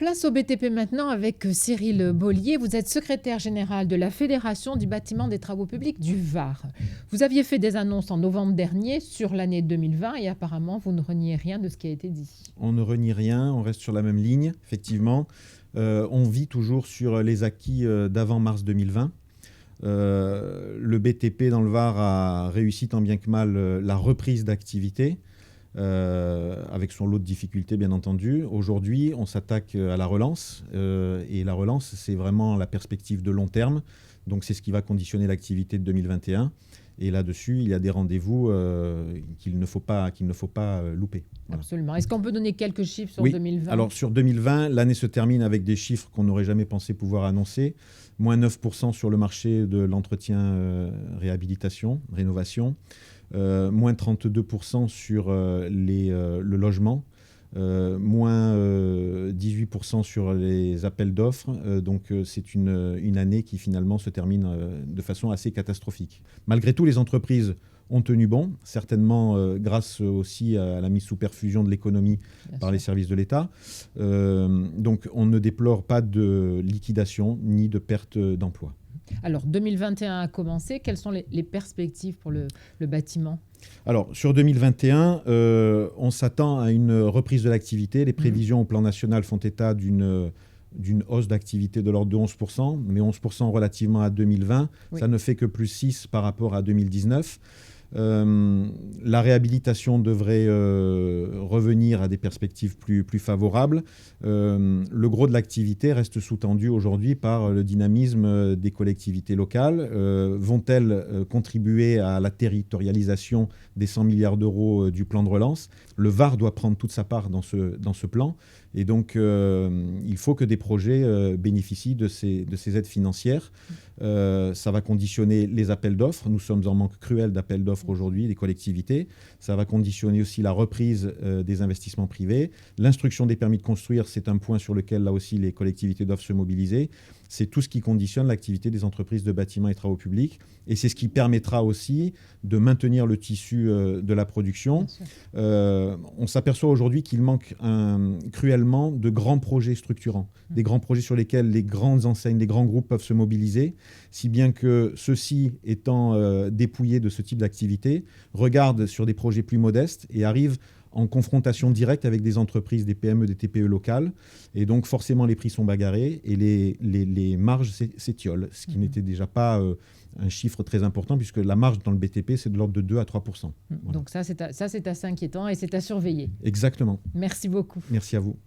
Place au BTP maintenant avec Cyril Bollier. Vous êtes secrétaire général de la Fédération du bâtiment des travaux publics du Var. Vous aviez fait des annonces en novembre dernier sur l'année 2020 et apparemment vous ne reniez rien de ce qui a été dit. On ne renie rien, on reste sur la même ligne, effectivement. On vit toujours sur les acquis d'avant mars 2020. Le BTP dans le Var a réussi tant bien que mal la reprise d'activité. Avec son lot de difficultés, bien entendu. Aujourd'hui, on s'attaque à la relance. Et la relance, c'est vraiment la perspective de long terme. Donc, c'est ce qui va conditionner l'activité de 2021. Et là-dessus, il y a des rendez-vous qu'il ne faut pas louper. Voilà. Absolument. Est-ce qu'on peut donner quelques chiffres sur 2020 ? Alors, sur 2020, l'année se termine avec des chiffres qu'on n'aurait jamais pensé pouvoir annoncer. Moins 9% sur le marché de l'entretien, réhabilitation, rénovation. Moins 32% sur le logement, moins 18% sur les appels d'offres. Donc c'est une année qui finalement se termine de façon assez catastrophique. Malgré tout, les entreprises ont tenu bon, certainement grâce aussi à la mise sous perfusion de l'économie par les services de l'État. Donc on ne déplore pas de liquidation ni de perte d'emploi. Alors, 2021 a commencé. Quelles sont les perspectives pour le bâtiment ? Alors, sur 2021, on s'attend à une reprise de l'activité. Les prévisions au plan national font état d'une hausse d'activité de l'ordre de 11%, mais 11% relativement à 2020. Oui. Ça ne fait que plus 6 par rapport à 2019. La réhabilitation devrait revenir à des perspectives plus favorables. Le gros de l'activité reste sous-tendu aujourd'hui par le dynamisme des collectivités locales. Vont-elles contribuer à la territorialisation des 100 milliards d'euros du plan de relance ? Le Var doit prendre toute sa part dans ce plan. Et donc, il faut que des projets bénéficient de ces aides financières. Ça va conditionner les appels d'offres. Nous sommes en manque cruel d'appels d'offres aujourd'hui, des collectivités. Ça va conditionner aussi la reprise des investissements privés. L'instruction des permis de construire, c'est un point sur lequel, là aussi, les collectivités doivent se mobiliser. C'est tout ce qui conditionne l'activité des entreprises de bâtiments et travaux publics. Et c'est ce qui permettra aussi de maintenir le tissu de la production. On s'aperçoit aujourd'hui qu'il manque cruellement de grands projets structurants, des grands projets sur lesquels les grandes enseignes, les grands groupes peuvent se mobiliser, si bien que ceux-ci, étant dépouillés de ce type d'activité, regardent sur des projets plus modestes et arrivent en confrontation directe avec des entreprises, des PME, des TPE locales. Et donc, forcément, les prix sont bagarrés et les marges s'étiolent, ce qui n'était déjà pas un chiffre très important, puisque la marge dans le BTP, c'est de l'ordre de 2 à 3%. Voilà. Donc ça, c'est assez inquiétant et c'est à surveiller. Exactement. Merci beaucoup. Merci à vous.